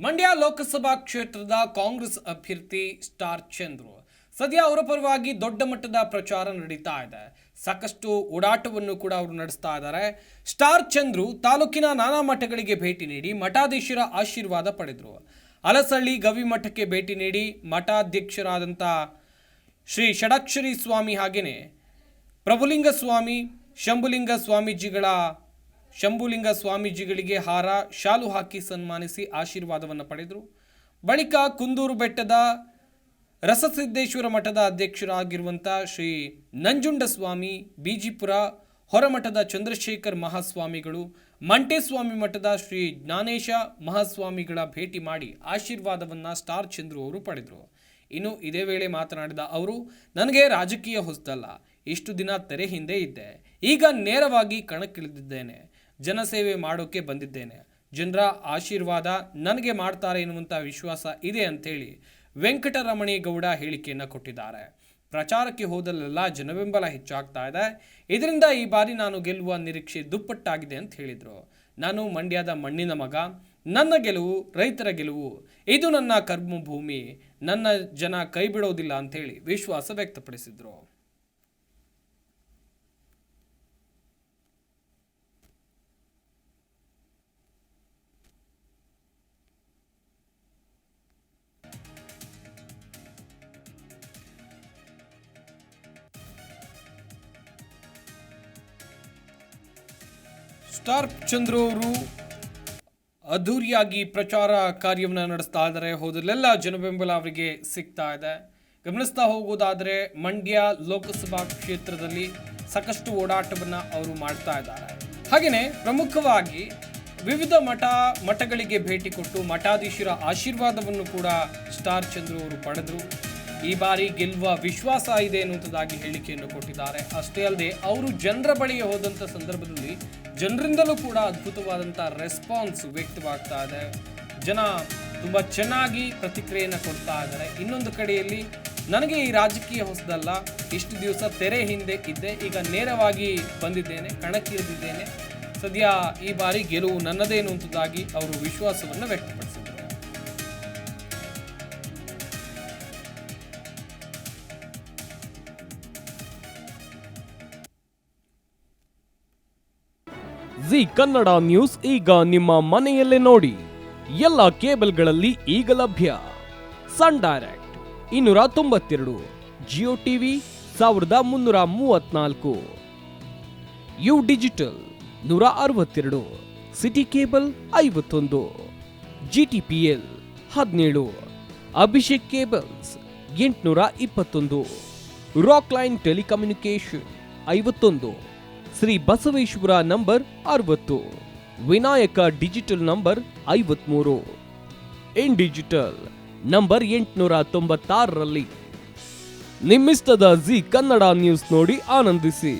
ಮಂಡ್ಯ ಲೋಕಸಭಾ ಕ್ಷೇತ್ರದ ಕಾಂಗ್ರೆಸ್ ಅಭ್ಯರ್ಥಿ ಸ್ಟಾರ್ ಚಂದ್ರು ಸದ್ಯ ಅವರ ಪರವಾಗಿ ದೊಡ್ಡ ಮಟ್ಟದ ಪ್ರಚಾರ ನಡೀತಾ ಇದೆ. ಸಾಕಷ್ಟು ಓಡಾಟವನ್ನು ಕೂಡ ಅವರು ನಡೆಸ್ತಾ ಇದ್ದಾರೆ. ಸ್ಟಾರ್ ಚಂದ್ರು ತಾಲೂಕಿನ ನಾನಾ ಮಠಗಳಿಗೆ ಭೇಟಿ ನೀಡಿ ಮಠಾಧೀಶರ ಆಶೀರ್ವಾದ ಪಡೆದರು. ಅಲಸಳ್ಳಿ ಗವಿ ಮಠಕ್ಕೆ ಭೇಟಿ ನೀಡಿ ಮಠಾಧ್ಯಕ್ಷರಾದಂಥ ಶ್ರೀ ಷಡಕ್ಷರಿ ಸ್ವಾಮಿ ಹಾಗೆಯೇ ಪ್ರಭುಲಿಂಗ ಸ್ವಾಮಿ ಶಂಭುಲಿಂಗ ಸ್ವಾಮೀಜಿಗಳಿಗೆ ಹಾರ ಶಾಲು ಹಾಕಿ ಸನ್ಮಾನಿಸಿ ಆಶೀರ್ವಾದವನ್ನು ಪಡೆದರು. ಬಳಿಕ ಕುಂದೂರು ಬೆಟ್ಟದ ರಸಸಿದ್ದೇಶ್ವರ ಮಠದ ಅಧ್ಯಕ್ಷರಾಗಿರುವಂಥ ಶ್ರೀ ನಂಜುಂಡಸ್ವಾಮಿ, ಬಿಜಿಪುರ ಹೊರಮಠದ ಚಂದ್ರಶೇಖರ್ ಮಹಾಸ್ವಾಮಿಗಳು, ಮಂಟೇಸ್ವಾಮಿ ಮಠದ ಶ್ರೀ ಜ್ಞಾನೇಶ ಮಹಾಸ್ವಾಮಿಗಳ ಭೇಟಿ ಮಾಡಿ ಆಶೀರ್ವಾದವನ್ನು ಸ್ಟಾರ್ ಚಂದ್ರು ಅವರು ಪಡೆದರು. ಇನ್ನು ಇದೇ ವೇಳೆ ಮಾತನಾಡಿದ ಅವರು, ನನಗೆ ರಾಜಕೀಯ ಹೊಸದಲ್ಲ, ಇಷ್ಟು ದಿನ ತೆರೆ ಹಿಂದೆ ಇದ್ದೆ, ಈಗ ನೇರವಾಗಿ ಕಣಕ್ಕಿಳಿದಿದ್ದೇನೆ, ಜನಸೇವೆ ಮಾಡೋಕ್ಕೆ ಬಂದಿದ್ದೇನೆ, ಜನರ ಆಶೀರ್ವಾದ ನನಗೆ ಮಾಡ್ತಾರೆ ಎನ್ನುವಂಥ ವಿಶ್ವಾಸ ಇದೆ ಅಂತೇಳಿ ವೆಂಕಟರಮಣೇಗೌಡ ಹೇಳಿಕೆಯನ್ನು ಕೊಟ್ಟಿದ್ದಾರೆ. ಪ್ರಚಾರಕ್ಕೆ ಹೋದಲ್ಲೆಲ್ಲ ಜನಬೆಂಬಲ ಹೆಚ್ಚಾಗ್ತಾ ಇದೆ, ಇದರಿಂದ ಈ ಬಾರಿ ನಾನು ಗೆಲ್ಲುವ ನಿರೀಕ್ಷೆ ದುಪ್ಪಟ್ಟಾಗಿದೆ ಅಂತ ಹೇಳಿದರು. ನಾನು ಮಂಡ್ಯದ ಮಣ್ಣಿನ ಮಗ, ನನ್ನ ಗೆಲುವು ರೈತರ ಗೆಲುವು, ಇದು ನನ್ನ ಕರ್ಮಭೂಮಿ, ನನ್ನ ಜನ ಕೈ ಬಿಡೋದಿಲ್ಲ ಅಂತೇಳಿ ವಿಶ್ವಾಸ ವ್ಯಕ್ತಪಡಿಸಿದರು. ಸ್ಟಾರ್ ಚಂದ್ರು ಅವರು ಅದ್ಧೂರಿಯಾಗಿ ಪ್ರಚಾರ ಕಾರ್ಯವನ್ನು ನಡೆಸ್ತಾ ಇದ್ದಾರೆ. ಹೋದಲ್ಲೆಲ್ಲ ಜನಬೆಂಬಲ ಅವರಿಗೆ ಸಿಗ್ತಾ ಇದೆ. ಗಮನಿಸ್ತಾ ಹೋಗೋದಾದರೆ ಮಂಡ್ಯ ಲೋಕಸಭಾ ಕ್ಷೇತ್ರದಲ್ಲಿ ಸಾಕಷ್ಟು ಓಡಾಟವನ್ನು ಅವರು ಮಾಡ್ತಾ ಇದ್ದಾರೆ. ಹಾಗೆಯೇ ಪ್ರಮುಖವಾಗಿ ವಿವಿಧ ಮಠಗಳಿಗೆ ಭೇಟಿ ಕೊಟ್ಟು ಮಠಾಧೀಶರ ಆಶೀರ್ವಾದವನ್ನು ಕೂಡ ಸ್ಟಾರ್ ಚಂದ್ರು ಅವರು ಪಡೆದರು. ಈ ಬಾರಿ ಗೆಲ್ಲುವ ವಿಶ್ವಾಸ ಇದೆ ಎನ್ನುವಂಥದ್ದಾಗಿ ಹೇಳಿಕೆಯನ್ನು ಕೊಟ್ಟಿದ್ದಾರೆ. ಅಷ್ಟೇ ಅಲ್ಲದೆ ಅವರು ಜನರ ಬಳಿಗೆ ಹೋದಂಥ ಸಂದರ್ಭದಲ್ಲಿ ಜನರಿಂದಲೂ ಕೂಡ ಅದ್ಭುತವಾದಂಥ ರೆಸ್ಪಾನ್ಸ್ ವ್ಯಕ್ತವಾಗ್ತಾ ಇದೆ. ಜನ ತುಂಬ ಚೆನ್ನಾಗಿ ಪ್ರತಿಕ್ರಿಯೆಯನ್ನು ಕೊಡ್ತಾ ಇದ್ದಾರೆ. ಇನ್ನೊಂದು ಕಡೆಯಲ್ಲಿ ನನಗೆ ಈ ರಾಜಕೀಯ ಹೊಸದಲ್ಲ, ಇಷ್ಟು ದಿವಸ ತೆರೆ ಹಿಂದೆ ಇದ್ದೆ, ಈಗ ನೇರವಾಗಿ ಬಂದಿದ್ದೇನೆ, ಕಣಕ್ಕಿಳಿದಿದ್ದೇನೆ, ಸದ್ಯ ಈ ಬಾರಿ ಗೆಲುವು ನನ್ನದೇ ಎನ್ನುವಂಥದ್ದಾಗಿ ಅವರು ವಿಶ್ವಾಸವನ್ನು ವ್ಯಕ್ತಪಡಿಸಿದರು. ಜಿ ಕನ್ನಡ ನ್ಯೂಸ್ ಈಗ ನಿಮ್ಮ ಮನೆಯಲ್ಲೇ ನೋಡಿ. ಎಲ್ಲ ಕೇಬಲ್ಗಳಲ್ಲಿ ಈಗ ಲಭ್ಯ. Sun Direct 292, Jio TV 1334, U digital 162, SITI Cable 51, GTPL 17, Abhishek cables 821, Rockline telecommunication 51, Shri Basaveshwara number 60, Vinayaka digital number 53, In digital number 896ರಲ್ಲಿ ನಿಮ್ಮಿಷ್ಟದ ಜಿ ಕನ್ನಡ ನ್ಯೂಸ್ ನೋಡಿ ಆನಂದಿಸಿ.